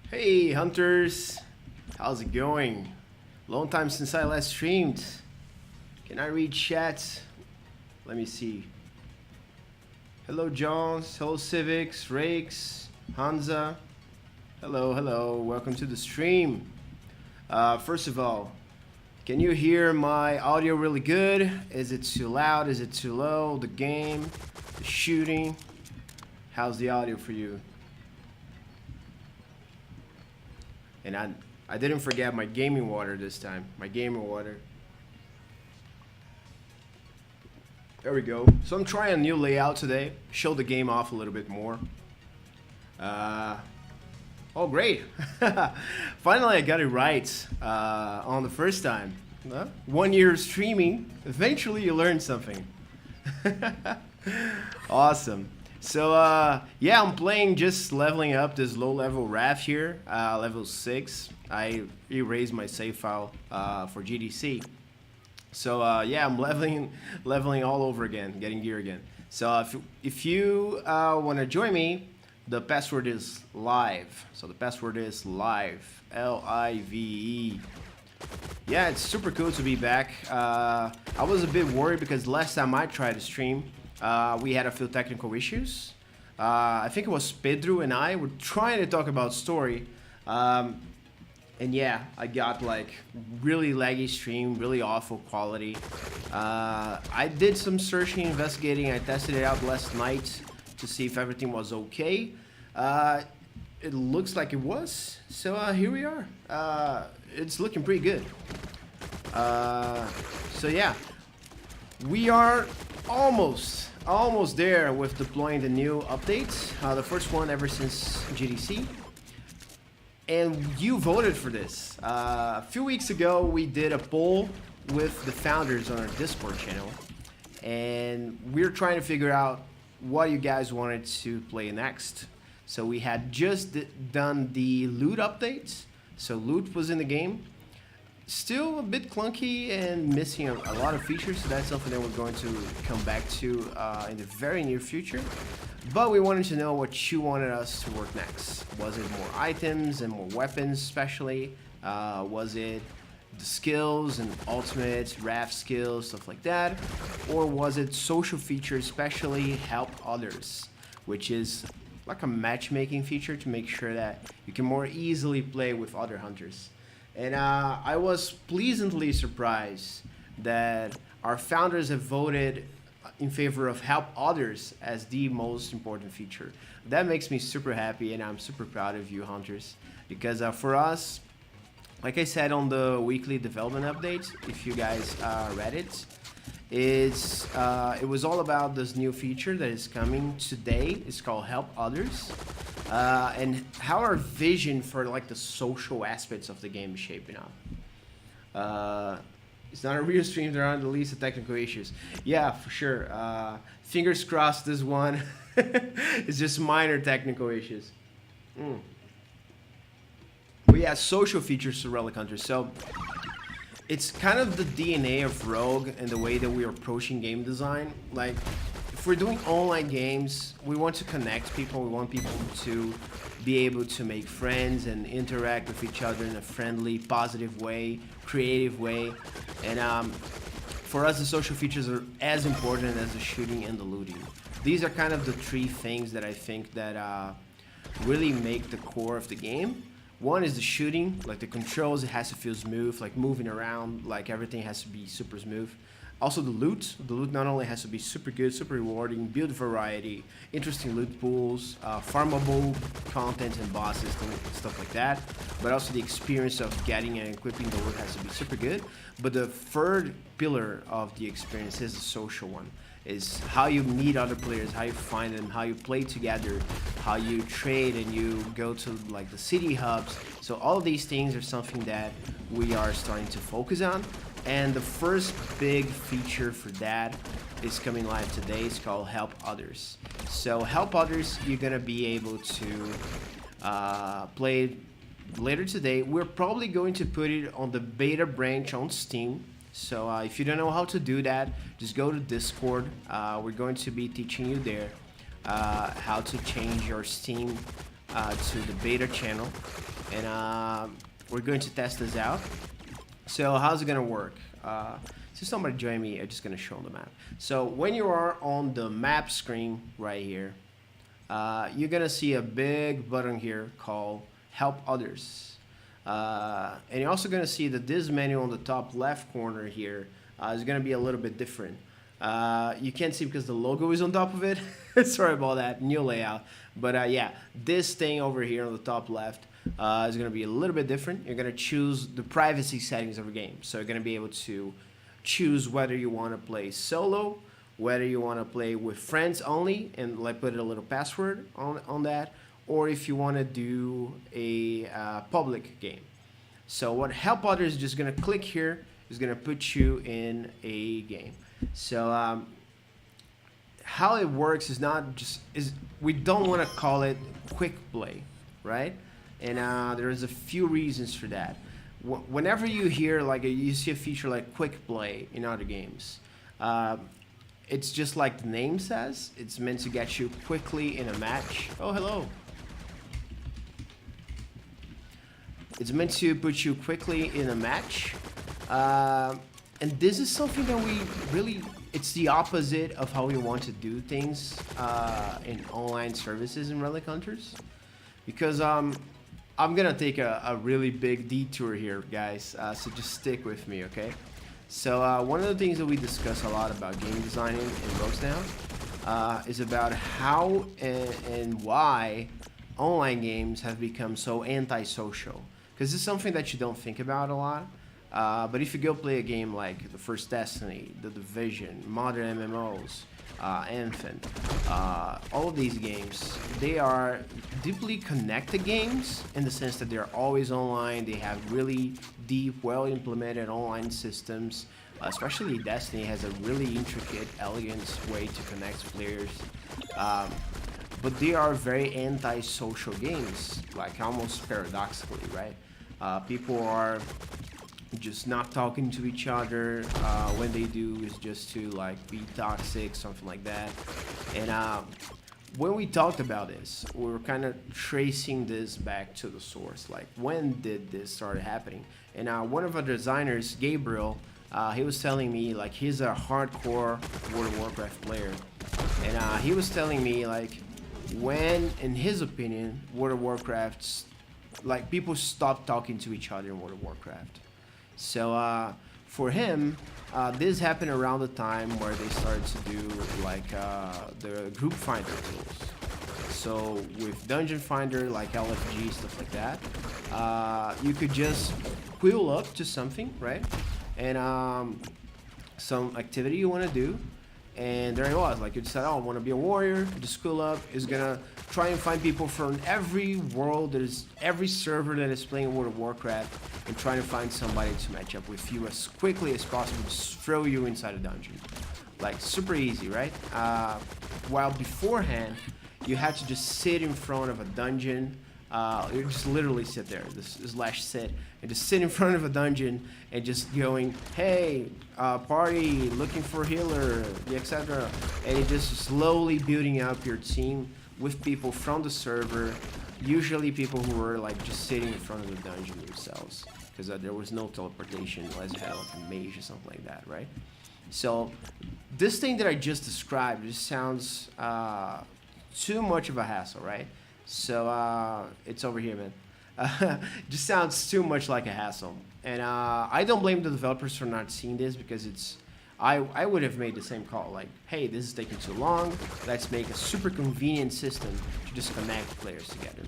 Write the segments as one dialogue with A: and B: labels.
A: Hey Hunters, how's it going? Long time since I last streamed. Can I read chat? Let me see. Hello Jones, hello Civics, Rakes, Hansa. Hello, welcome to the stream. First of all, can you hear my audio really good? Is it too loud? Is it too low? The game, the shooting. How's the audio for you? And I didn't forget my gaming water this time. My gaming water. There we go. So I'm trying a new layout today. Show the game off a little bit more. Oh, great. Finally, I got it right on the first time. 1 year of streaming. Eventually, you learn something. Awesome. So, yeah, I'm playing just leveling up this low-level raft here, level 6. I erased my save file for GDC. So, yeah, I'm leveling all over again, getting gear again. So, if you want to join me, the password is live. So, the password is live, L-I-V-E. Yeah, it's super cool to be back. I was a bit worried because last time I tried to stream, we had a few technical issues. I think it was Pedro and I were trying to talk about story. And yeah, I got like really laggy stream, really awful quality. I did some searching, investigating. I tested it out last night to see if everything was okay. It looks like it was. So here we are. It's looking pretty good. So yeah, we are almost there with deploying the new updates, the first one ever since GDC. And you voted for this. A few weeks ago, we did a poll with the founders on our Discord channel, and we're trying to figure out what you guys wanted to play next. So we had just done the loot updates. So loot was in the game. Still a bit clunky and missing a lot of features, so that's something that we're going to come back to in the very near future. But we wanted to know what you wanted us to work next. Was it more items and more weapons especially? Was it the skills and ultimates, raft skills, stuff like that? Or was it social features, especially help others, which is like a matchmaking feature to make sure that you can more easily play with other hunters. And I was pleasantly surprised that our founders have voted in favor of help others as the most important feature. That makes me super happy, and I'm super proud of you, hunters, because for us, like I said on the weekly development updates, if you guys read it, it was all about this new feature that is coming today. It's called Help Others. And how our vision for like the social aspects of the game is shaping up. It's not a real stream, there aren't the least of technical issues. Yeah, for sure. Fingers crossed this one. It's just minor technical issues. But yeah, social features to Relic Hunters. So it's kind of the DNA of Rogue and the way that we're approaching game design. Like, if we're doing online games, we want to connect people. We want people to be able to make friends and interact with each other in a friendly, positive way, creative way. And for us, the social features are as important as the shooting and the looting. These are kind of the three things that I think that really make the core of the game. One is the shooting, like the controls, it has to feel smooth, like moving around, like everything has to be super smooth. Also the loot not only has to be super good, super rewarding, build variety, interesting loot pools, farmable content and bosses, stuff like that, but also the experience of getting and equipping the loot has to be super good. But the third pillar of the experience is the social one. Is how you meet other players, how you find them, how you play together, how you trade and you go to like the city hubs. So all of these things are something that we are starting to focus on. And the first big feature for that is coming live today. It's called Help Others. So Help Others, you're gonna be able to play later today. We're probably going to put it on the beta branch on Steam. So if you don't know how to do that, just go to Discord. We're going to be teaching you there how to change your Steam to the beta channel. and we're going to test this out. So how's it gonna work? Since somebody joined me, I'm just gonna show the map. So when you are on the map screen right here, you're gonna see a big button here called Help Others. And you're also gonna see that this menu on the top left corner here is gonna be a little bit different. You can't see because the logo is on top of it. Sorry about that, new layout. But yeah, this thing over here on the top left is going to be a little bit different. You're going to choose the privacy settings of your game. So you're going to be able to choose whether you want to play solo, whether you want to play with friends only, and like put a little password on that, or if you want to do a public game. So what Help Others is just going to click here is going to put you in a game. So how it works is not just we don't want to call it quick play, right? And there's a few reasons for that. Whenever you hear like you see a feature like quick play in other games, it's just like the name says. It's meant to get you quickly in a match. Oh, hello. It's meant to put you quickly in a match. And this is something that we really, it's the opposite of how we want to do things in online services in Relic Hunters. Because I'm gonna take a really big detour here, guys, so just stick with me, okay? So one of the things that we discuss a lot about game designing in Rogues Now is about how and why online games have become so antisocial. Because it's something that you don't think about a lot. But if you go play a game like the first Destiny, The Division, modern MMOs, Anthem, all of these games, they are deeply connected games in the sense that they're always online. They have really deep, well-implemented online systems. Especially Destiny has a really intricate, elegant way to connect players. But they are very anti-social games, like almost paradoxically, right? People are just not talking to each other. When they do, is just to like be toxic, something like that. And when we talked about this, we were kind of tracing this back to the source. Like, when did this start happening? And one of our designers, Gabriel, he was telling me, like, he's a hardcore World of Warcraft player, and he was telling me like when, in his opinion, World of Warcraft, like, people stopped talking to each other in World of Warcraft. So for him, this happened around the time where they started to do like the group finder tools. So with Dungeon Finder, like LFG, stuff like that, you could just quill up to something, right? And some activity you want to do. And there it was, like, you decide, oh, I want to be a warrior. The school up is gonna try and find people from every world, that is every server that is playing World of Warcraft, and trying to find somebody to match up with you as quickly as possible, just throw you inside a dungeon. Like, super easy, right? While beforehand, you had to just sit in front of a dungeon. You just literally sit there, slash sit, and just sit in front of a dungeon and just going, hey, party, looking for healer, etc. And it just slowly building up your team with people from the server, usually people who were like just sitting in front of the dungeon themselves, because there was no teleportation unless you had like a mage or something like that, right? So this thing that I just described just sounds too much of a hassle, right? So it's over here, man. Just sounds too much like a hassle. And I don't blame the developers for not seeing this, because it's I would have made the same call, like, hey, this is taking too long, let's make a super convenient system to just connect players together.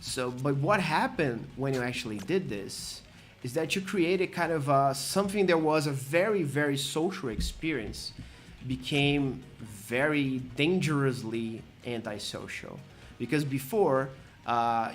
A: So, but what happened when you actually did this is that you created kind of something that was a very, very social experience became very dangerously antisocial. Because before,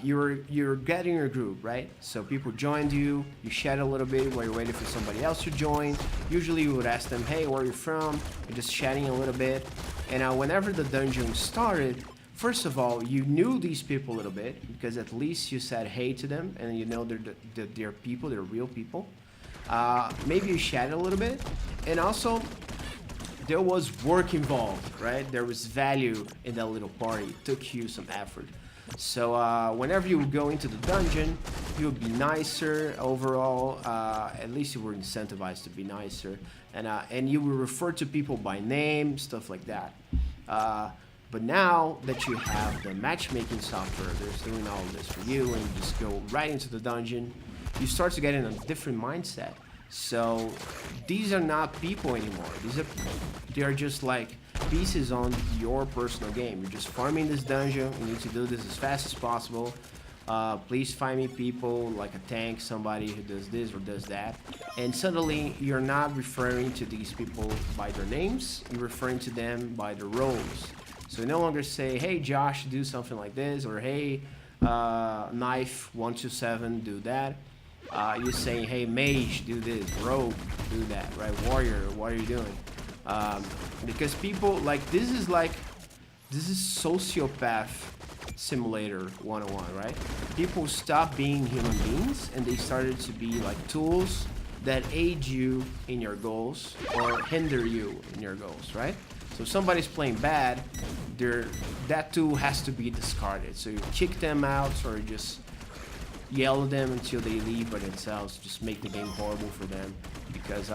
A: you're getting your group, right? So people joined you, you chat a little bit while you're waiting for somebody else to join. Usually you would ask them, hey, where are you from? You're just chatting a little bit. And whenever the dungeon started, first of all, you knew these people a little bit, because at least you said hey to them, and you know they're people, they're real people. Maybe you chatted a little bit, and also there was work involved, right? There was value in that little party. It took you some effort. So whenever you go into the dungeon, you will be nicer overall. At least you were incentivized to be nicer, and you will refer to people by name, stuff like that. But now that you have the matchmaking software that's doing all of this for you, and you just go right into the dungeon, you start to get in a different mindset. So these are not people anymore. They are just like pieces on your personal game. You're just farming this dungeon. You need to do this as fast as possible. Please find me people like a tank, somebody who does this or does that. And suddenly you're not referring to these people by their names. You're referring to them by their roles. So you no longer say, hey Josh, do something like this, or hey Knife 127, do that. You're saying, hey Mage, do this, Rogue, do that, right? Warrior, what are you doing? Because people this is sociopath simulator 101, right? People stop being human beings and they started to be like tools that aid you in your goals or hinder you in your goals, right? So if somebody's playing bad, that tool has to be discarded. So you kick them out or you just yell at them until they leave by themselves. Just make the game horrible for them. Because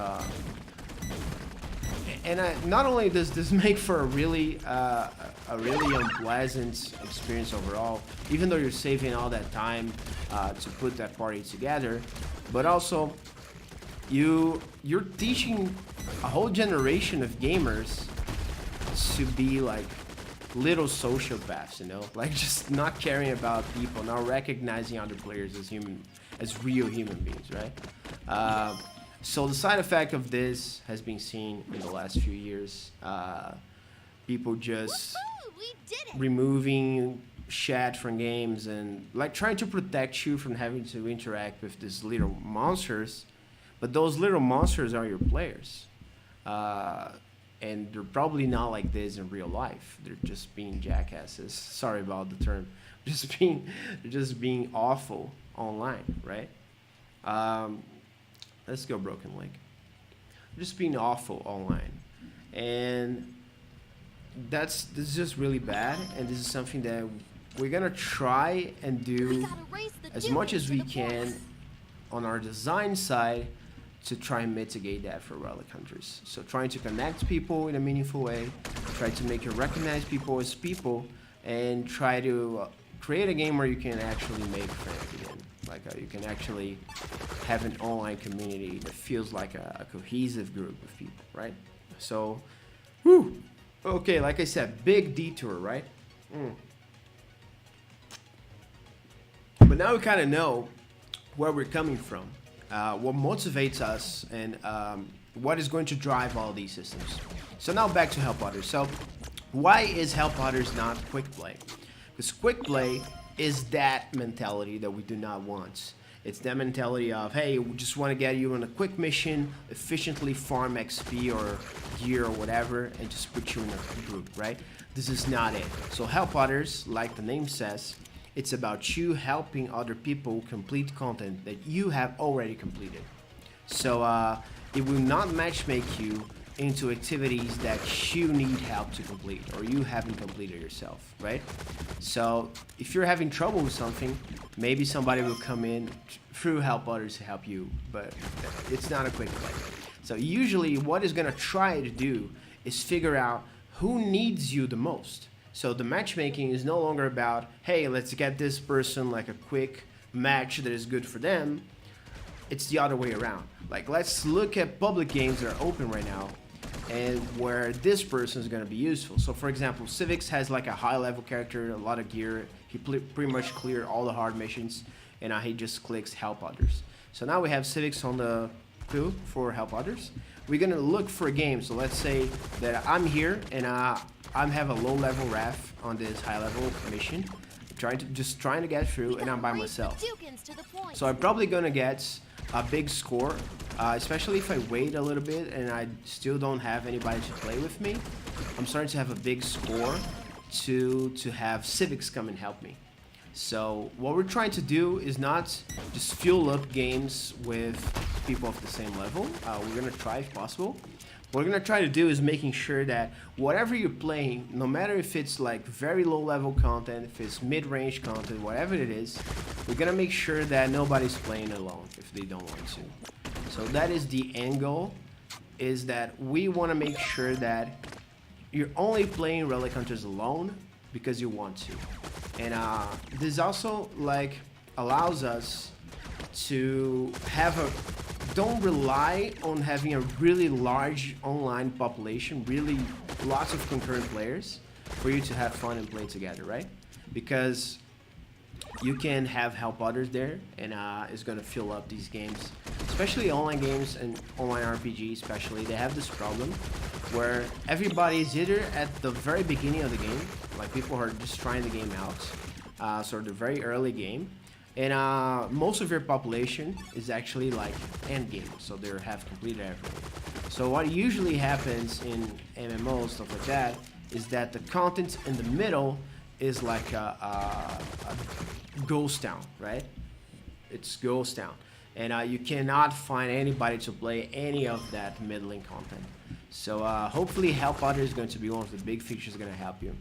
A: not only does this make for a really unpleasant experience overall, even though you're saving all that time to put that party together, but also you're teaching a whole generation of gamers to be like little sociopaths, you know, like just not caring about people, not recognizing other players as real human beings, right? So the side effect of this has been seen in the last few years. People just removing chat from games and like trying to protect you from having to interact with these little monsters, but those little monsters are your players. And they're probably not like this in real life. They're just being jackasses. Sorry about the term. They're just being awful online, right? Let's go Broken Link. Just being awful online, and this is just really bad. And this is something that we're gonna try and do as much as we can on our design side to try and mitigate that for Relic Hunters. So trying to connect people in a meaningful way, try to make you recognize people as people, and try to create a game where you can actually make friends again. Like you can actually have an online community that feels like a cohesive group of people, right? So, whew. Okay, like I said, big detour, right? But now we kind of know where we're coming from. What motivates us, and what is going to drive all these systems. So now back to Help Others. So why is Help Others not quick play? Because quick play is that mentality that we do not want. It's that mentality of, hey, we just want to get you on a quick mission, efficiently farm XP or gear or whatever, and just put you in a group, right? This is not it. So Help Others, like the name says, it's about you helping other people complete content that you have already completed. So it will not matchmake you into activities that you need help to complete or you haven't completed yourself, right? So if you're having trouble with something, maybe somebody will come in through Help Others to help you, but it's not a quick play. So usually what it's gonna try to do is figure out who needs you the most. So the matchmaking is no longer about, hey, let's get this person like a quick match that is good for them. It's the other way around. Like, let's look at public games that are open right now and where this person is going to be useful. So for example, Civics has like a high level character, a lot of gear. He pretty much cleared all the hard missions, and now he just clicks Help Others. So now we have Civics on the queue for Help Others. We're going to look for a game. So let's say that I'm here and I have a low level ref on this high level mission, trying to get through, and I'm by myself. So I'm probably gonna get a big score, especially if I wait a little bit and I still don't have anybody to play with me. I'm starting to have a big score to have Civics come and help me. So what we're trying to do is not just fuel up games with people of the same level. We're gonna try if possible, What we're gonna try to do is making sure that whatever you're playing, no matter if it's like very low level content, if it's mid-range content, whatever it is, we're gonna make sure that nobody's playing alone if they don't want to. So that is the end goal, is that we wanna make sure that you're only playing Relic Hunters alone because you want to. And this also like allows us to have don't rely on having a really large online population, really lots of concurrent players for you to have fun and play together, right? Because you can help others there, and it's gonna fill up these games, especially online games and online RPG especially. They have this problem where everybody is either at the very beginning of the game, like people are just trying the game out, so the very early game, and most of your population is actually like end game, so they have completed everything. So what usually happens in MMOs, stuff like that, is that the content in the middle is like a ghost town, right? It's ghost town, and you cannot find anybody to play any of that middling content. So hopefully help others is going to be one of the big features going to help you.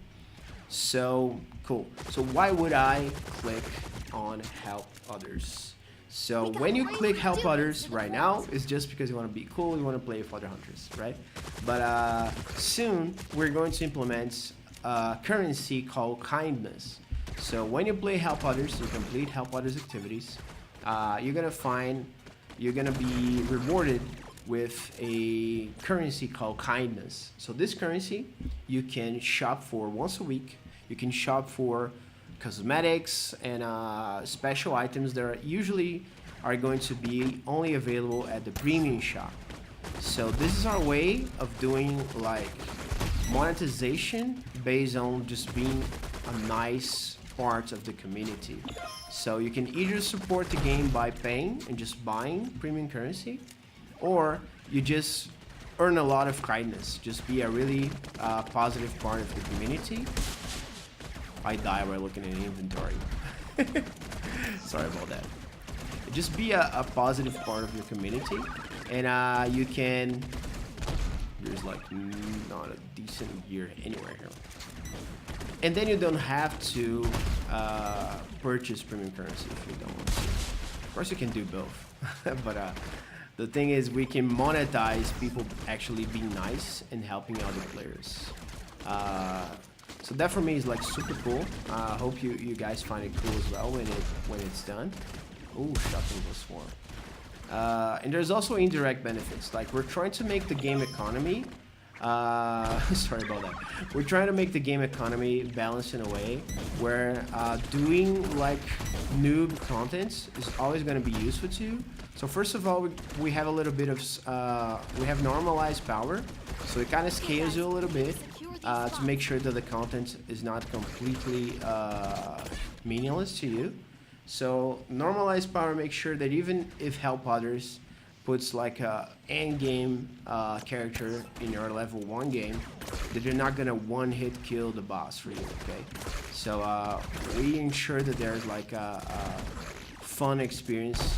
A: So cool. So why would I click on help others? So when you click help others right now, it's just because you want to be cool, you want to play with other hunters, right? But soon we're going to implement a currency called kindness. So when you play help others, you complete help others activities, you're gonna be rewarded with a currency called kindness. So this currency you can shop for once a week. You can shop for cosmetics and special items that usually are going to be only available at the premium shop. So this is our way of doing like monetization based on just being a nice part of the community. So you can either support the game by paying and just buying premium currency, or you just earn a lot of kindness, just be a really positive part of the community. I die while looking at inventory. Sorry about that. Just be a positive part of your community, and you can, there's like not a decent gear anywhere here. And then you don't have to purchase premium currency if you don't want to. Of course you can do both, but the thing is, we can monetize people actually being nice and helping other players. So that for me is like super cool. I hope you guys find it cool as well when it's done. Ooh, shopping was swarm. And there's also indirect benefits. Like we're trying to make the game economy. Sorry about that. We're trying to make the game economy balanced in a way where doing like noob content is always going to be useful to you. So first of all, we have a little bit of we have normalized power, so it kind of scales you a little bit to make sure that the content is not completely meaningless to you. So normalized power makes sure that even if help others puts like a end game character in your level 1 game, that you're not gonna one-hit kill the boss for you, okay? So we ensure that there's like a fun experience,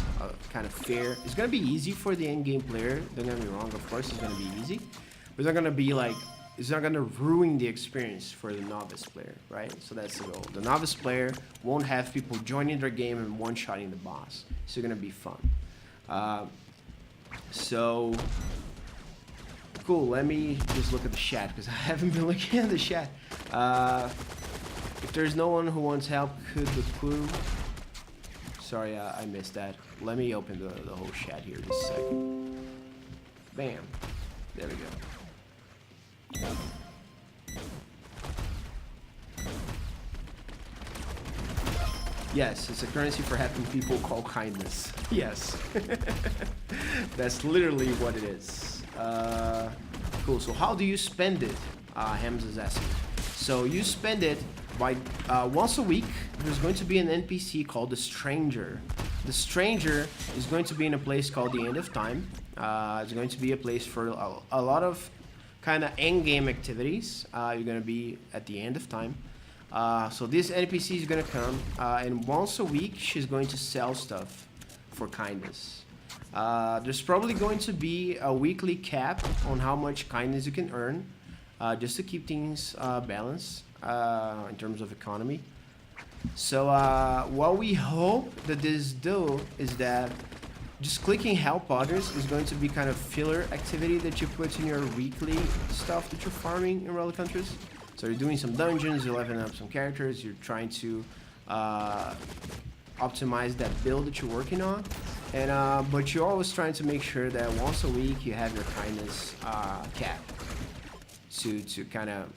A: kind of fair. It's gonna be easy for the end game player, don't get me wrong, of course it's gonna be easy, but it's not gonna be like, it's not gonna ruin the experience for the novice player, right? So that's the goal. The novice player won't have people joining their game and one-shotting the boss. It's gonna be fun. So cool. Let me just look at the chat because I haven't been looking at the chat. If there's no one who wants help, could the clue? Sorry, I missed that. Let me open the whole chat here just a second. Bam. There we go. Yes, it's a currency for helping people called kindness. Yes. That's literally what it is. Cool, so how do you spend it? Hems is asking. So you spend it by, once a week, there's going to be an NPC called the Stranger. The Stranger is going to be in a place called the End of Time. It's going to be a place for a lot of kind of end game activities. You're going to be at the end of time. So this NPC is going to come, and once a week she's going to sell stuff for kindness. There's probably going to be a weekly cap on how much kindness you can earn, just to keep things balanced in terms of economy. So what we hope that this do is that just clicking help others is going to be kind of filler activity that you put in your weekly stuff that you're farming in Relic Hunters. So you're doing some dungeons, you're leveling up some characters, you're trying to optimize that build that you're working on, and but you're always trying to make sure that once a week you have your kindness cap to kind of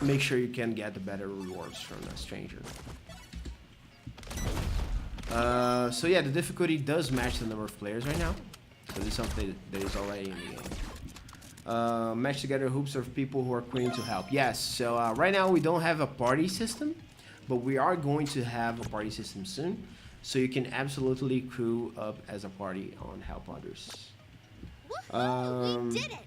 A: make sure you can get the better rewards from a stranger. So yeah, the difficulty does match the number of players right now. So this is something that is already in the game. Match together hoops of people who are queuing to help. Yes, so right now we don't have a party system, but we are going to have a party system soon. So you can absolutely crew up as a party on Help Others.
B: We did it!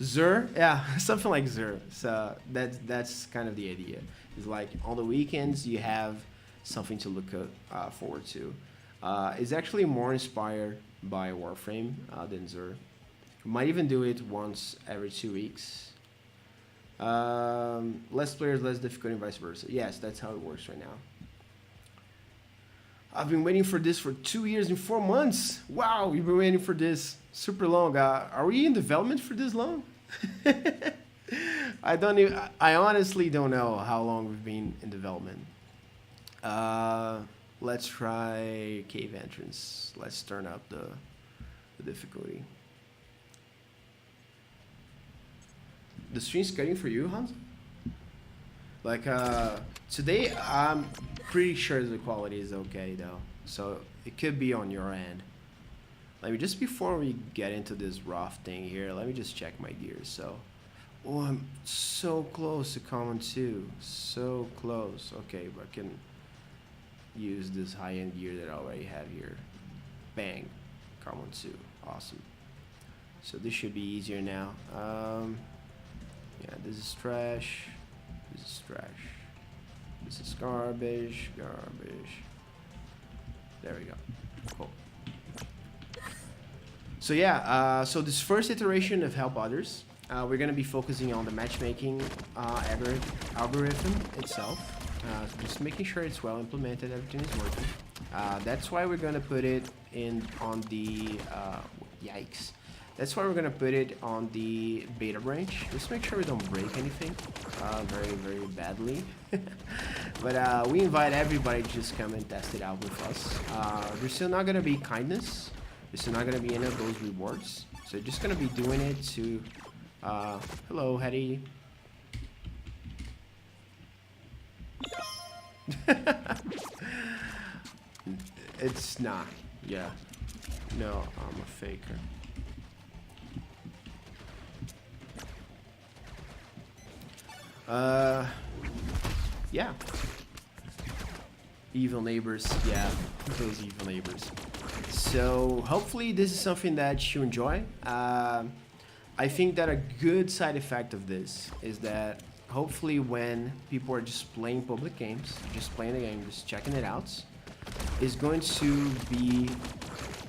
A: Zur, yeah, something like Zur. So that's kind of the idea. It's like on the weekends you have something to look forward to. It's actually more inspired by Warframe than Zur. We might even do it once every 2 weeks. Less players, less difficult, and vice versa. Yes, that's how it works right now. I've been waiting for this for 2 years and 4 months. Wow, we've been waiting for this super long. Are we in development for this long? I honestly don't know how long we've been in development. Let's try cave entrance. Let's turn up the difficulty. The stream's cutting for you, Hans? Like, today I'm pretty sure the quality is okay though. So it could be on your end. Let me, just before we get into this rough thing here, let me just check my gears. So, oh, I'm so close to common 2. So close. Okay, but I can use this high-end gear that I already have here. Bang. Common 2. Awesome. So this should be easier now. Yeah, this is trash. This is trash. This is garbage. Garbage. There we go. Cool. So yeah, so this first iteration of Help Others, we're going to be focusing on the matchmaking algorithm itself. Just making sure it's well implemented, everything is working. That's why we're going to put it in on the yikes. That's why we're going to put it on the beta branch. Just make sure we don't break anything very badly. But we invite everybody to just come and test it out with us. There's still not going to be kindness. There's still not going to be any of those rewards. So you're just going to be doing it to... hello, Hetty. It's not. Yeah. No, I'm a faker. Yeah. Evil neighbors. Yeah, those evil neighbors. So hopefully this is something that you enjoy. I think that a good side effect of this is that hopefully when people are just playing public games, just playing the game, just checking it out, is going to be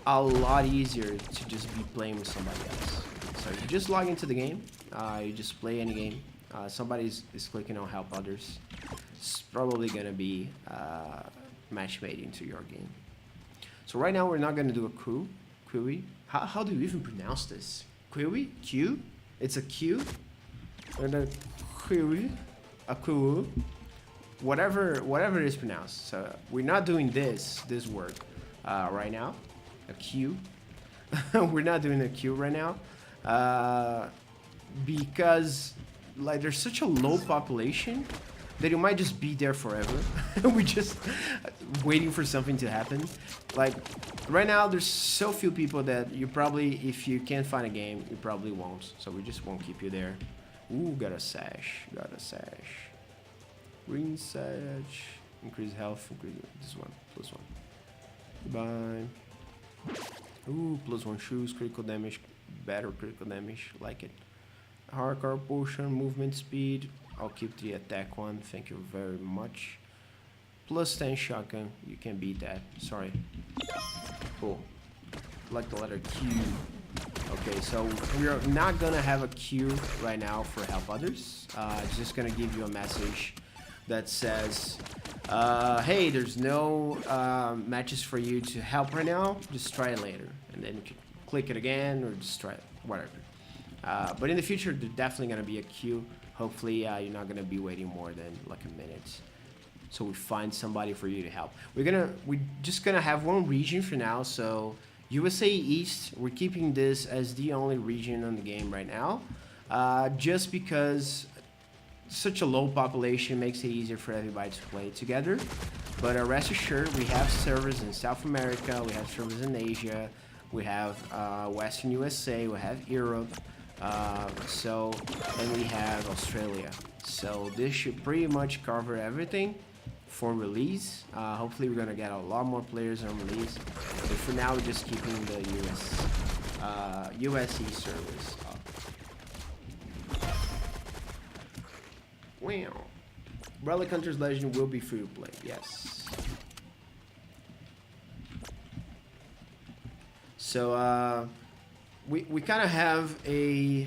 A: a lot easier to just be playing with somebody else. So if you just log into the game, you just play any game, somebody is clicking on Help Others, it's probably going to be match made into your game. So right now we're not going to do a query. How do you even pronounce this? Query? Q? It's a Q? And a query? A query? Whatever it is pronounced. So we're not doing this word right now. A Q. We're not doing a Q right now. Because like there's such a low population that it might just be there forever. We just waiting for something to happen. Like right now there's so few people that you probably, if you can't find a game, you probably won't. So we just won't keep you there. Ooh, got a sash. Got a sash. Green sash. Increase health. Increase this one. +1. Goodbye. Ooh, +1 shoes. Critical damage. Better critical damage. Like it. Hardcore potion. Movement speed. I'll keep the attack one. Thank you very much. +10 shotgun. You can beat that. Sorry. Cool. like the letter Q. Okay, so we are not gonna have a queue right now for help others. It's just gonna give you a message that says, hey, there's no matches for you to help right now. Just try it later, and then you can click it again or just try it, whatever. But in the future, there's definitely gonna be a queue. Hopefully, you're not gonna be waiting more than like a minute. So we find somebody for you to help. We're just gonna have one region for now. So USA East, we're keeping this as the only region on the game right now, just because such a low population makes it easier for everybody to play together. But rest assured, we have servers in South America, we have servers in Asia, we have Western USA, we have Europe, and we have Australia. So this should pretty much cover everything for release. Hopefully we're gonna get a lot more players on release, but for now we're just keeping the USE servers up. Wow. Relic Hunters Legend will be free to play, yes. So we kind of have a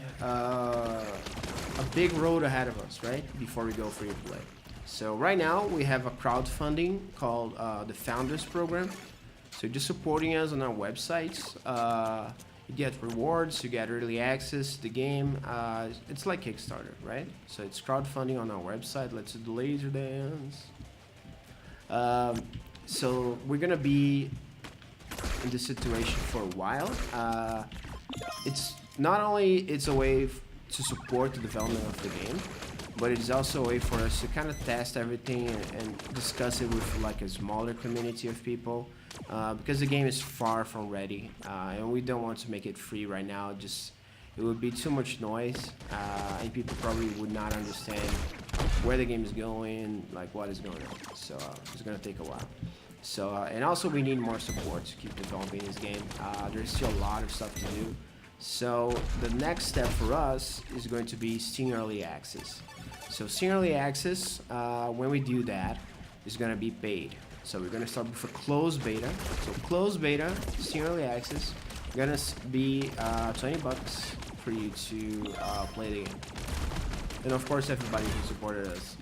A: big road ahead of us, right? Before we go free to play. So right now we have a crowdfunding called the Founders Program. So just supporting us on our websites. You get rewards, you get early access to the game. It's like Kickstarter, right? So it's crowdfunding on our website. Let's do the laser dance. So we're gonna be in this situation for a while. It's not only it's a way to support the development of the game, but it's also a way for us to kind of test everything and discuss it with like a smaller community of people, because the game is far from ready, and we don't want to make it free right now. Just it would be too much noise, and people probably would not understand where the game is going, like what is going on. So it's gonna take a while. So and also we need more support to keep developing this game. There's still a lot of stuff to do. So the next step for us is going to be Steam Early Access. So Steam Early Access, when we do that, is going to be paid. So we're going to start with a closed beta. So closed beta, Steam Early Access, going to be $20 for you to play the game. And of course, everybody who supported us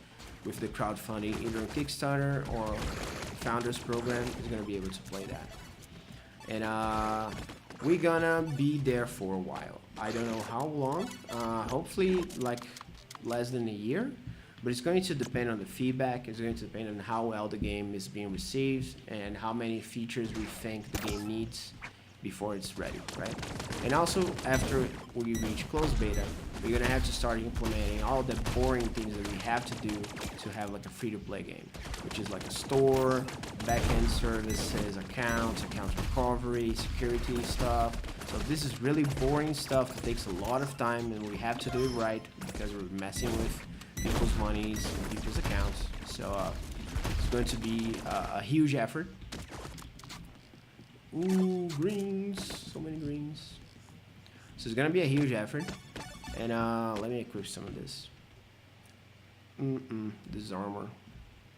A: with the crowdfunding, either on Kickstarter or Founders Program, is going to be able to play that. And we're gonna be there for a while. I don't know how long. Hopefully like less than a year, but it's going to depend on the feedback. It's going to depend on how well the game is being received and how many features we think the game needs before it's ready, right? And also after we reach closed beta, we're gonna have to start implementing all the boring things that we have to do to have like a free-to-play game, which is like a store, back-end services, accounts, account recovery, security stuff. So this is really boring stuff that takes a lot of time, and we have to do it right because we're messing with people's monies and people's accounts. So it's going to be a huge effort. Ooh, greens, so many greens. So it's gonna be a huge effort. And let me equip some of this. This is armor.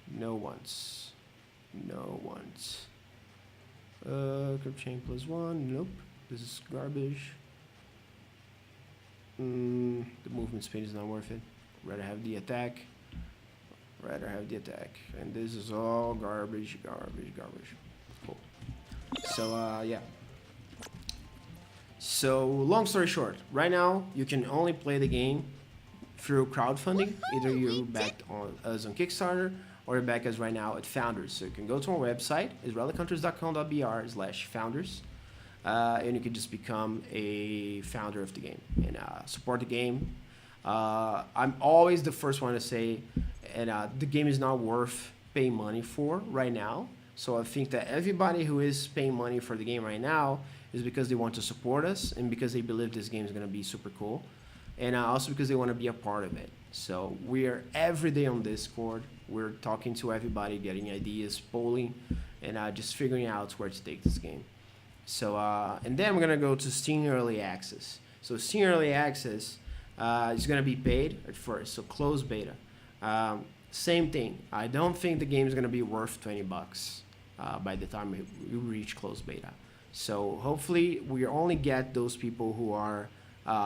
A: No once. No once. Equip chain +1. Nope. This is garbage. The movement speed is not worth it. Rather have the attack. Rather have the attack. And this is all garbage, garbage, garbage. Cool. So yeah. So long story short, right now you can only play the game through crowdfunding. Either you backed on us on Kickstarter or you back us right now at Founders. So you can go to our website, it's relichunters.com.br/founders, and you can just become a founder of the game and support the game. I'm always the first one to say, and the game is not worth paying money for right now. So I think that everybody who is paying money for the game right now is because they want to support us and because they believe this game is going to be super cool, and also because they want to be a part of it. So we are every day on Discord. We're talking to everybody, getting ideas, polling, and just figuring out where to take this game. So and then we're going to go to Steam Early Access. So Steam Early Access is going to be paid at first, so closed beta. Same thing. I don't think the game is going to be worth $20 by the time we reach closed beta. So hopefully we only get those people who are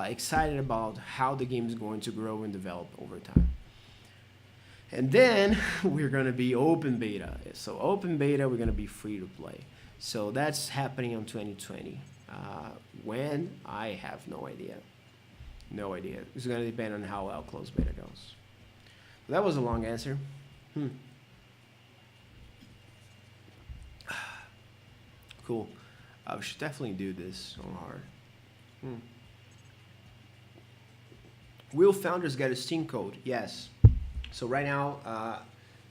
A: excited about how the game is going to grow and develop over time. And then we're going to be open beta. So open beta, we're going to be free to play. So that's happening in 2020. When? I have no idea. No idea. It's going to depend on how well closed beta goes. That was a long answer. Cool. We should definitely do this on hard. Will founders get a Steam code? Yes. So right now,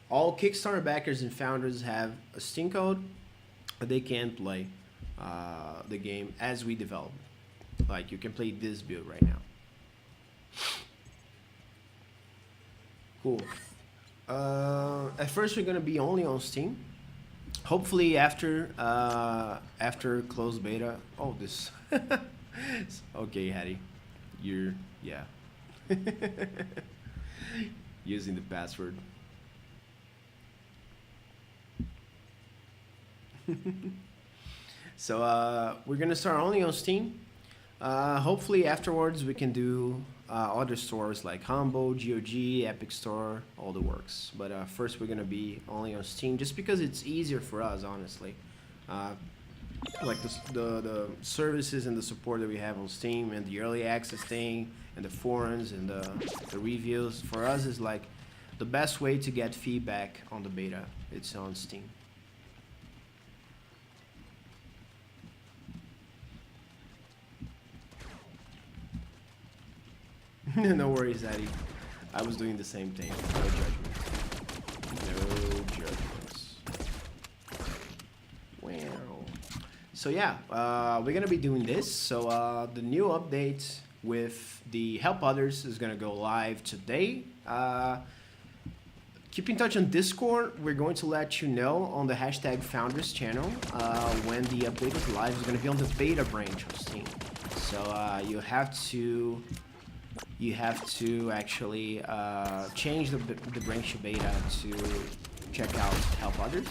A: all Kickstarter backers and founders have a Steam code, but they can play the game as we develop. Like you can play this build right now. Cool. At first, we're gonna be only on Steam. Hopefully, after closed beta. Oh, this. Okay, Hattie, you're using the password. So we're gonna start only on Steam. Hopefully afterwards we can do other stores like Humble, GOG, Epic Store, all the works. But first we're gonna be only on Steam just because it's easier for us, honestly. Like the services and the support that we have on Steam and the early access thing and the forums and the reviews for us is like the best way to get feedback on the beta. It's on Steam. No worries, Addy. I was doing the same thing. No judgments. No judgments. Wow. So yeah, we're gonna be doing this. So the new update with the Help Others is gonna go live today. Keep in touch on Discord. We're going to let you know on the hashtag Founders channel when the update is live. It's gonna be on the beta branch of Steam. So you have to actually change the branch of beta to check out Help Others.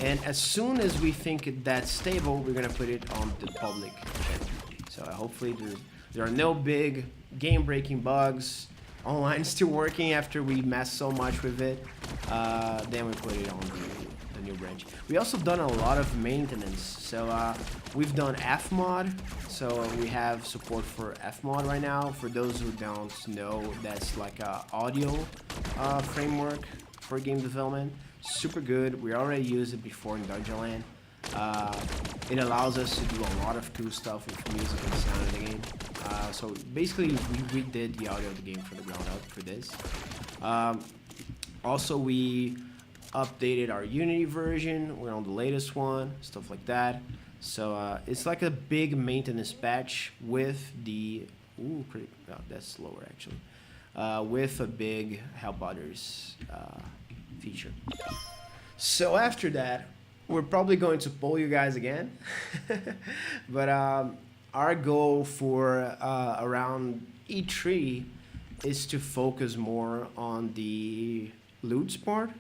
A: And as soon as we think that's stable, we're gonna put it on the public channel. So hopefully there are no big game-breaking bugs. Online still working after we messed so much with it. Then we put it on the new branch. We also done a lot of maintenance. So we've done Fmod. So we have support for Fmod right now. For those who don't know, that's like a audio framework for game development. Super good. We already used it before in Dungeonland. It allows us to do a lot of cool stuff with music and sound in the game. So basically, we redid the audio of the game from the ground up for this. Also, we updated our Unity version. We're on the latest one, stuff like that. So it's like a big maintenance patch with the that's slower actually. With a big Help Others feature. So after that, we're probably going to poll you guys again. But our goal for around E3 is to focus more on the loots part.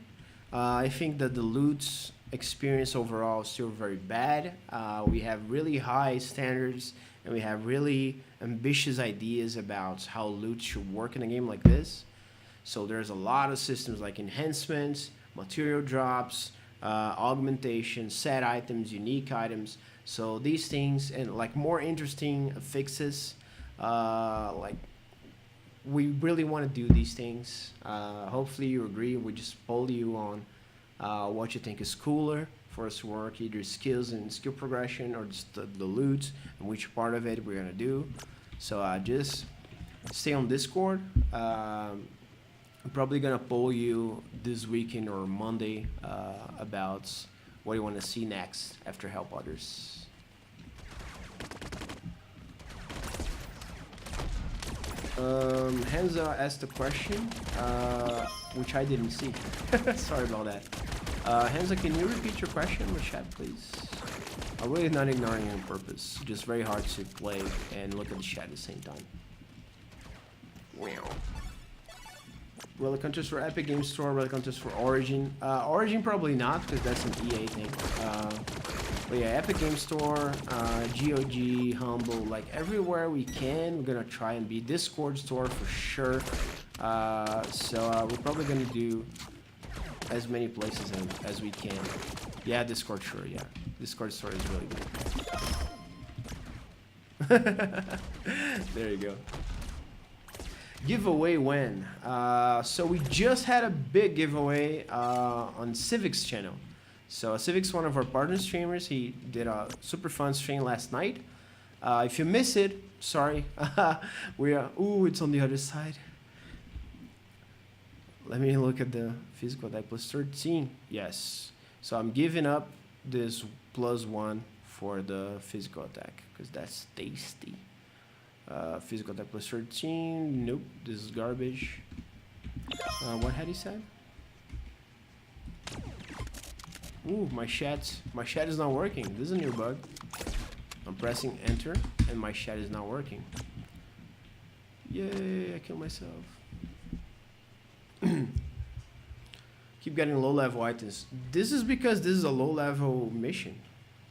A: I think that the loots experience overall is still very bad. We have really high standards and we have really ambitious ideas about how loot should work in a game like this. So there's a lot of systems like enhancements, material drops, augmentation, set items, unique items. So these things and like more interesting fixes, like we really want to do these things. Hopefully you agree. We just poll you on what you think is cooler for us to work, either skills and skill progression or just the loot and which part of it we're gonna do. So just stay on Discord. I'm probably gonna poll you this weekend or Monday about what you want to see next after Help Others. Hansa asked a question, which I didn't see. Sorry about that. Hansa, can you repeat your question in the chat, please? I'm really not ignoring you on purpose. Just very hard to play and look at the chat at the same time. Wow. Relic Hunters for Epic Games Store, Relic Hunters for Origin. Origin probably not, because that's an EA thing. But yeah, Epic Game Store, GOG, Humble, like everywhere we can, we're gonna try and be Discord store for sure. So we're probably gonna do as many places as we can. Yeah, Discord, sure, yeah. Discord store is really good. There you go. Giveaway when? So we just had a big giveaway on Civic's channel. So Civic's one of our partner streamers. He did a super fun stream last night. If you miss it, sorry. We are. Ooh, it's on the other side. Let me look at the physical attack plus 13. Yes. So I'm giving up this +1 for the physical attack because that's tasty. Physical attack plus 13. Nope, this is garbage. What had he said? Ooh, my chat is not working. This is a new bug. I'm pressing enter and my chat is not working. Yay, I killed myself. Keep getting low level items. This is because this is a low level mission.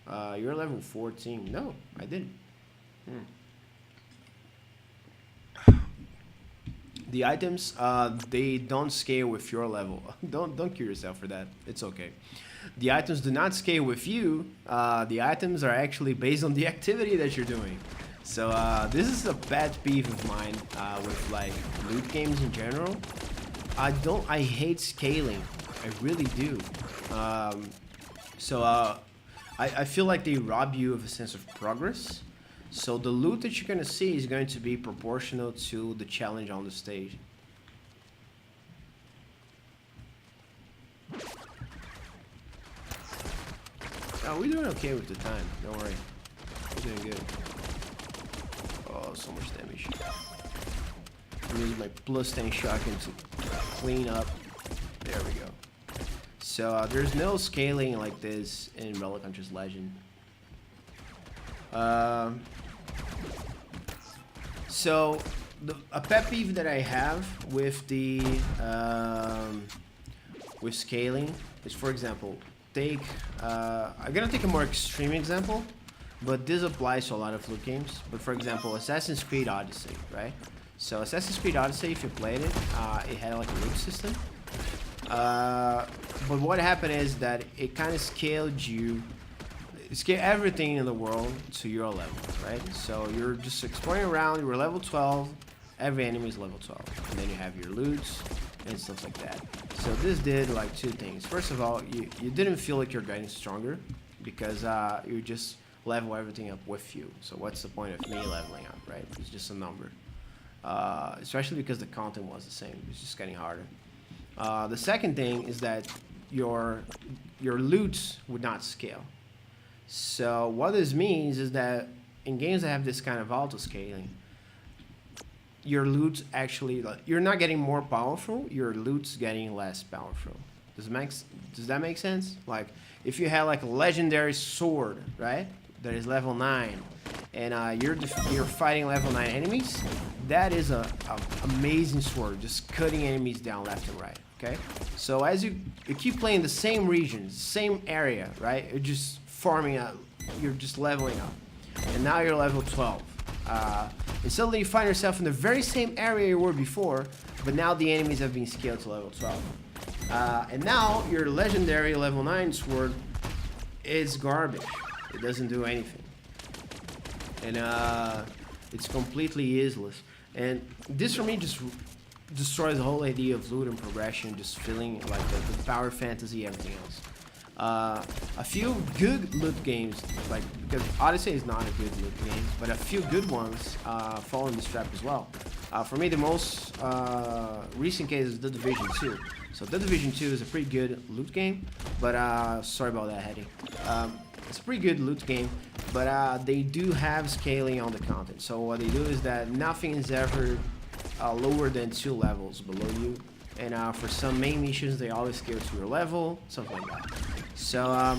A: You're level 14. No, I didn't. The items, they don't scale with your level. Don't kill yourself for that. It's okay. The items do not scale with you. The items are actually based on the activity that you're doing. So this is a pet peeve of mine with like loot games in general. I hate scaling. I really do. I feel like they rob you of a sense of progress. So the loot that you're going to see is going to be proportional to the challenge on the stage. Oh, we're doing okay with the time. Don't worry. We're doing good. Oh, so much damage. I'm using my +10 shotgun to clean up. There we go. So there's no scaling like this in Relic Hunters Legend. So a pet peeve that I have with the with scaling is, for example, I'm gonna take a more extreme example, but this applies to a lot of loot games. But for example, Assassin's Creed Odyssey, right? So Assassin's Creed Odyssey, if you played it, it had like a loot system. But what happened is that it kind of scaled everything in the world to your level, right? So you're just exploring around, you're level 12, every enemy is level 12. And then you have your loots and stuff like that. So this did like two things. First of all, you didn't feel like you're getting stronger because you just level everything up with you. So what's the point of me leveling up, right? It's just a number. Especially because the content was the same. It's just getting harder. The second thing is that your loot would not scale. So what this means is that in games that have this kind of auto scaling, your loot actually, you're not getting more powerful, your loot's getting less powerful. Does that make sense? Like if you have like a legendary sword, right, that is level 9, and you're fighting level 9 enemies, that is a amazing sword, just cutting enemies down left and right. Okay, so as you keep playing the same regions, same area, right, you're just farming out, you're just leveling up, and now you're level 12. And suddenly you find yourself in the very same area you were before, but now the enemies have been scaled to level 12. And now your legendary level 9 sword is garbage. It doesn't do anything. And it's completely useless. And this for me just destroys the whole idea of loot and progression, just feeling like the power fantasy, everything else. A few good loot games, like, because Odyssey is not a good loot game, but a few good ones fall in this trap as well. For me, the most recent case is The Division 2. So The Division 2 is a pretty good loot game, but sorry about that heading. It's a pretty good loot game, but they do have scaling on the content. So what they do is that nothing is ever lower than 2 levels below you. And for some main missions, they always scale to your level, something like that. So,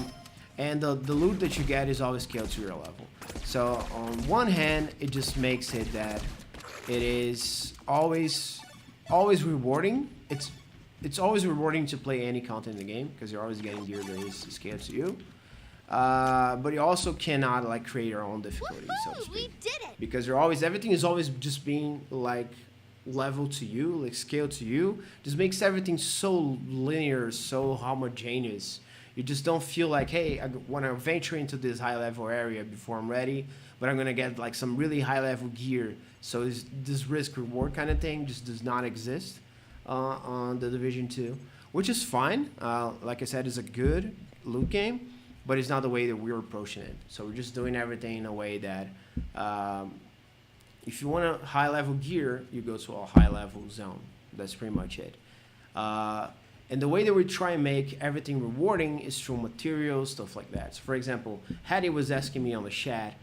A: and the loot that you get is always scaled to your level. So on one hand, it just makes it that it is always rewarding. It's always rewarding to play any content in the game because you're always getting gear that is scaled to you. but you also cannot like create your own difficulty, so to speak.
B: We did it!
A: Because everything is always just being like level to you, like scale to you. Just makes everything so linear, so homogeneous. You just don't feel like, hey, I want to venture into this high level area before I'm ready, but I'm gonna get like some really high level gear. So this risk reward kind of thing just does not exist on the Division 2, which is fine. Like I said, it's a good loot game, but it's not the way that we're approaching it. So we're just doing everything in a way that if you want a high level gear, you go to a high level zone. That's pretty much it. And the way that we try and make everything rewarding is through materials, stuff like that. So for example, Hattie was asking me on the chat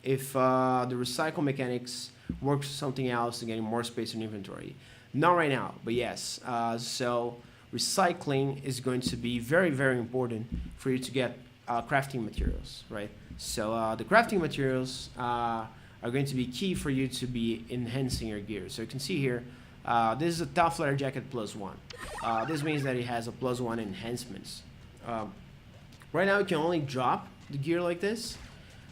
A: if the recycle mechanics works for something else and getting more space in inventory. Not right now, but yes. So recycling is going to be very, very important for you to get crafting materials, right? So the crafting materials are going to be key for you to be enhancing your gear. So you can see here, this is a tough leather jacket +1. This means that it has a +1 enhancements. Right now you can only drop the gear like this,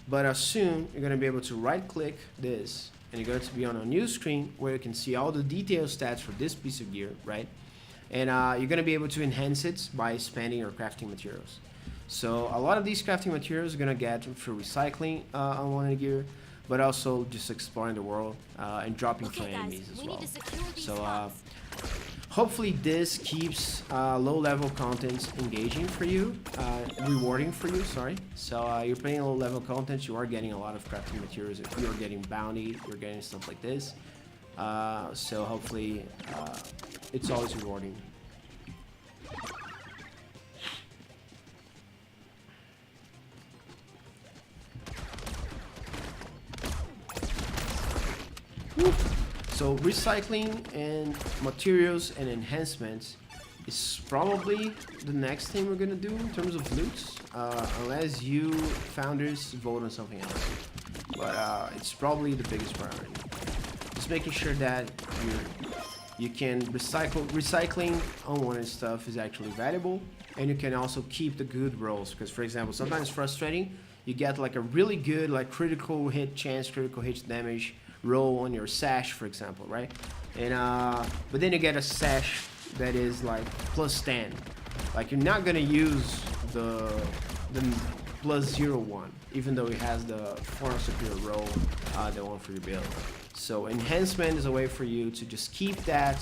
A: but soon you're going to be able to right click this and you're going to be on a new screen where you can see all the detailed stats for this piece of gear, right? And you're going to be able to enhance it by spending your crafting materials. So a lot of these crafting materials you're going to get through recycling on one gear, but also just exploring the world and dropping from enemies as well. So hopefully this keeps low-level content engaging for you, rewarding for you, sorry. So you're playing low-level content, you are getting a lot of crafting materials. If you're getting bounty, you're getting stuff like this. So hopefully it's always rewarding. So recycling and materials and enhancements is probably the next thing we're gonna do in terms of loots, unless you founders vote on something else. But it's probably the biggest priority. Just making sure that you can recycling unwanted stuff is actually valuable, and you can also keep the good rolls. Because for example, sometimes it's frustrating. You get like a really good like critical hit chance, critical hit damage roll on your sash, for example, right? And but then you get a sash that is like +10. Like you're not gonna use the +01, even though it has the 4 superior roll, the one for your build. So enhancement is a way for you to just keep that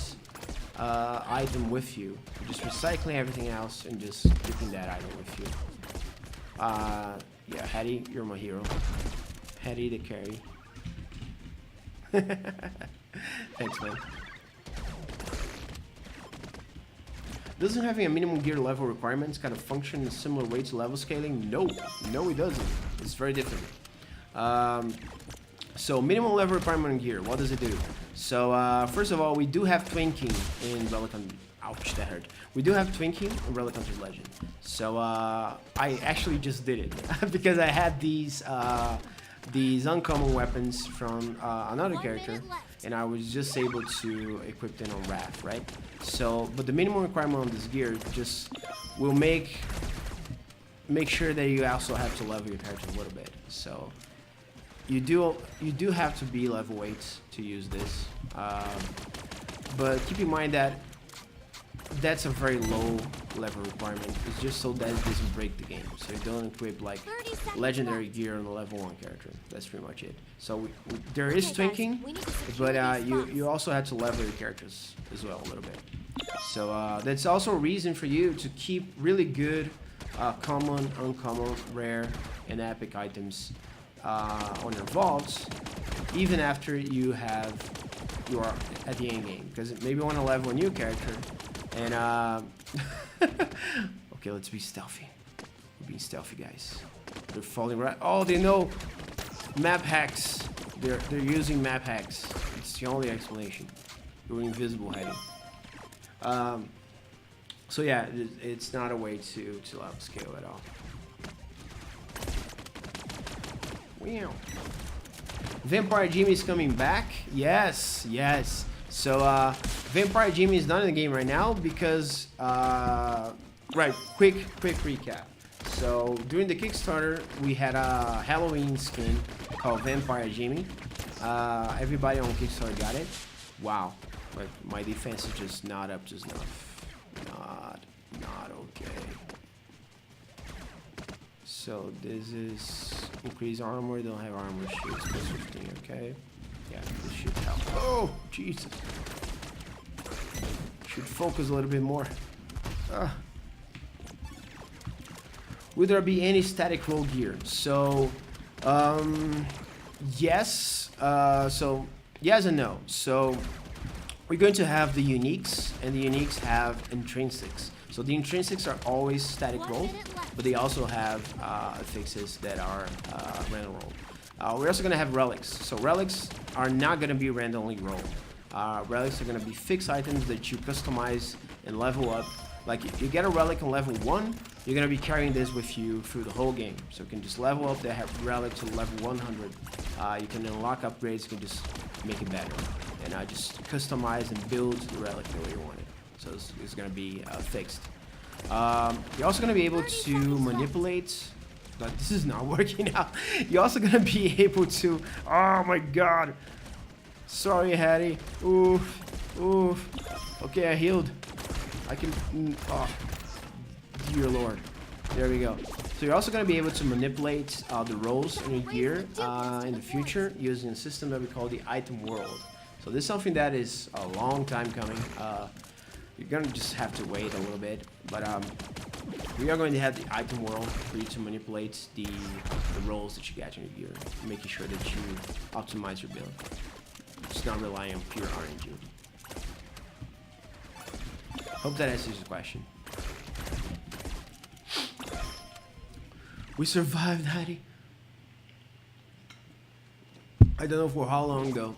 A: item with you. You're just recycling everything else and just keeping that item with you. Yeah, Hattie, you're my hero. Hattie the carry. Thanks, man. Doesn't having a minimum gear level requirements kind of function in a similar way to level scaling? No, it doesn't. It's very different. So minimum level requirement on gear, what does it do? So first of all, we do have twinking in Relic Hunters. Ouch, that hurt. We do have twinking in Relic Hunters Legend. So I actually just did it because I had these uncommon weapons from another character, and I was just able to equip them on Wrath, right? So, but the minimum requirement on this gear just will make sure that you also have to level your character a little bit. So you do have to be level 8 to use this, but keep in mind that that's a very low level requirement. It's just so that it doesn't break the game. So you don't equip like legendary gear on a level 1 character. That's pretty much it. So there is twinking, but you also have to level your characters as well a little bit. So that's also a reason for you to keep really good common, uncommon, rare, and epic items on your vaults, even after you are at the end game. Because maybe you want to level a new character. And okay, let's be stealthy. We're being stealthy, guys. They're falling right. Oh, they know map hacks. They're using map hacks. It's the only explanation. You're invisible heading. So yeah, it's not a way to level scale at all. Wow. Vampire Jimmy is coming back. Yes. So Vampire Jimmy is not in the game right now because right, quick recap. So during the Kickstarter, we had a Halloween skin called Vampire Jimmy. Everybody on Kickstarter got it. Wow, but my defense is just not up to snuff. Not okay. So this is increase armor. Don't have armor shields. Plus 15. Okay. Yeah, this should help. Oh, Jesus. Should focus a little bit more. Would there be any static roll gear? So, yes. So, yes and no. So, we're going to have the uniques, and the uniques have intrinsics. So the intrinsics are always static roll, but they also have affixes that are random roll. We're also going to have relics. So relics are not going to be randomly rolled. Relics are going to be fixed items that you customize and level up. Like if you get a relic on level 1, you're going to be carrying this with you through the whole game. So you can just level up that relic to level 100. You can unlock upgrades, you can just make it better. And just customize and build the relic the way you want it. So it's going to be fixed. You're also going to be able to manipulate. But this is not working out. You're also going to be able to. Oh my god. Sorry, Hattie. Oof. Oof. Okay, I healed. I can. Oh. Dear Lord. There we go. So you're also going to be able to manipulate the rolls in your gear in the future using a system that we call the item world. So this is something that is a long time coming. You're going to just have to wait a little bit. But we are going to have the item world for you to manipulate the rolls that you get in your gear, making sure that you optimize your build. Just not relying on pure RNG. Hope that answers your question. We survived, Hattie. I don't know for how long though.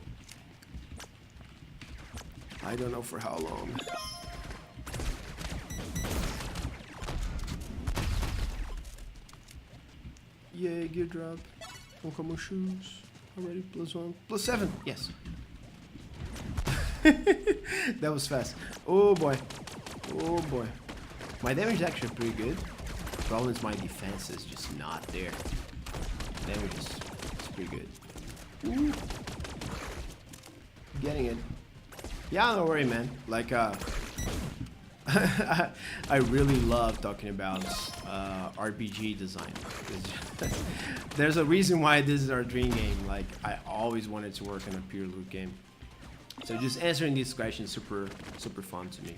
A: I don't know for how long. Yay, gear drop. One couple more shoes. Already +1. +7. Yes. That was fast. Oh boy. Oh boy. My damage is actually pretty good. The problem is my defense is just not there. Damage is pretty good. Ooh. Getting it. Yeah, don't worry, man. Like, I really love talking about RPG design. There's a reason why this is our dream game. Like, I always wanted to work on a pure loot game. So just answering these questions super fun to me.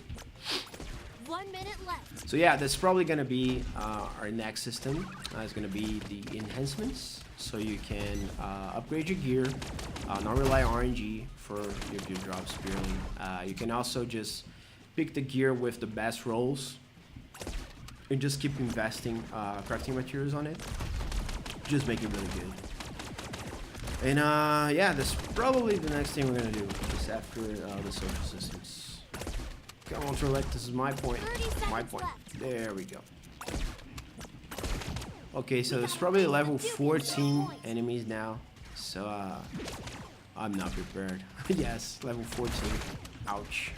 B: 1 minute left.
A: So yeah, that's probably gonna be our next system. It's gonna be the enhancements, so you can upgrade your gear, not rely on RNG for your gear drops purely. You can also just pick the gear with the best rolls and just keep investing crafting materials on it. Just make it really good. And yeah, that's probably the next thing we're gonna do just after the social systems. Come on, Relic, this is my point. My point. There we go. Okay, so it's probably level 14 enemies now. So I'm not prepared. Yes, level 14. Ouch.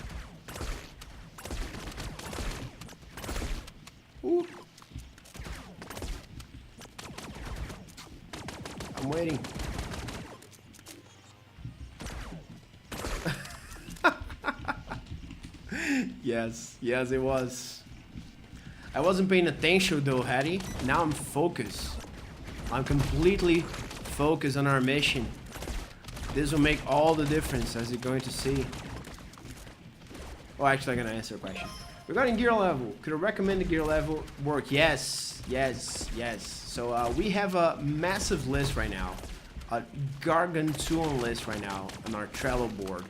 A: Ooh. I'm waiting. Yes, it was. I wasn't paying attention though, Hattie. Now I'm focused. I'm completely focused on our mission. This will make all the difference, as you're going to see. Oh, actually, I'm gonna answer a question. Regarding gear level, could I recommend the gear level work? Yes. So we have a massive list right now, a gargantuan list right now on our Trello board.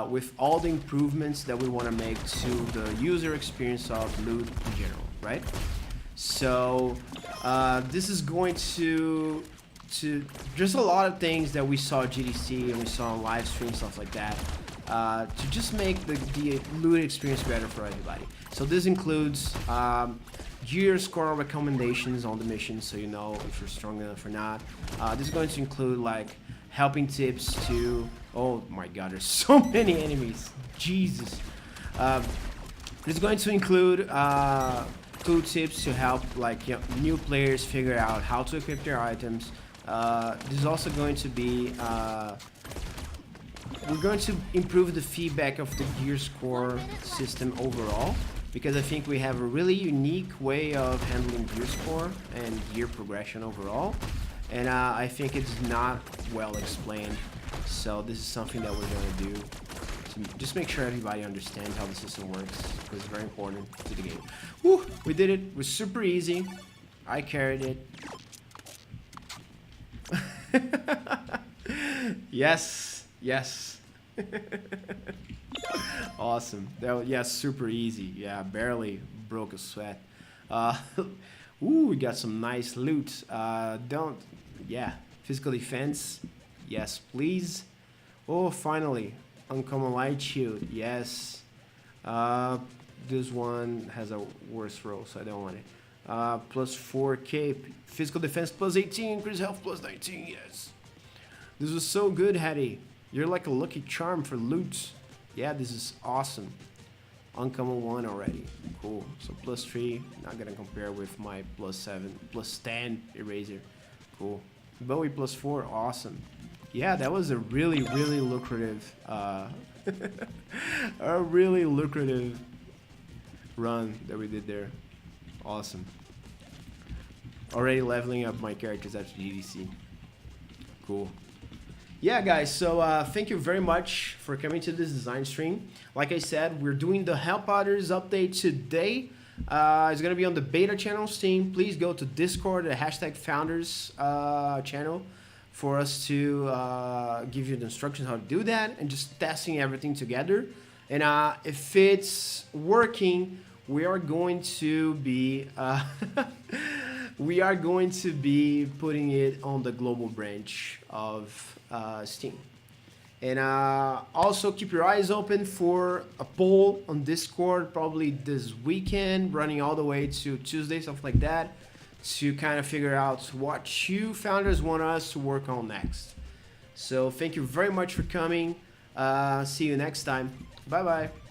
A: With all the improvements that we want to make to the user experience of loot in general, right? So this is going to just a lot of things that we saw at GDC and we saw on Livestream, stuff like that, to just make the loot experience better for everybody. So this includes gear score recommendations on the mission, so you know if you're strong enough or not. This is going to include like helping tips to, oh my god, there's so many enemies, Jesus. It's going to include tooltips to help like new players figure out how to equip their items. This is also going to be we're going to improve the feedback of the gear score system overall, because I think we have a really unique way of handling gear score and gear progression overall, and I think it's not well explained. So this is something that we're going to do to just make sure everybody understands how the system works, because it's very important to the game. Woo! We did it. It was super easy. I carried it. Yes, yes. Awesome. That was, yeah, super easy. Yeah, barely broke a sweat. Ooh, we got some nice loot. Yeah, physical defense. Yes, please. Oh, finally, uncommon light shield. Yes. This one has a worse roll, so I don't want it. Plus 4 cape. Physical defense plus 18. Increase health plus 19. Yes. This was so good, Hattie. You're like a lucky charm for loot. Yeah, this is awesome. Uncommon 1 already. Cool. So plus 3. Not gonna compare with my plus 7. Plus 10 eraser. Cool. Bowie plus 4. Awesome. Yeah, that was a really, really lucrative a really lucrative run that we did there. Awesome. Already leveling up my characters after GDC. Cool. Yeah, guys, so thank you very much for coming to this design stream. Like I said, we're doing the Help Others update today. It's going to be on the beta channel Steam. Please go to Discord, the hashtag Founders channel, for us to give you the instructions how to do that, and just testing everything together. And if it's working, we are going to be putting it on the global branch of Steam. And also keep your eyes open for a poll on Discord, probably this weekend, running all the way to Tuesday, something like that, to kind of figure out what you founders want us to work on next. So thank you very much for coming. See you next time. Bye bye.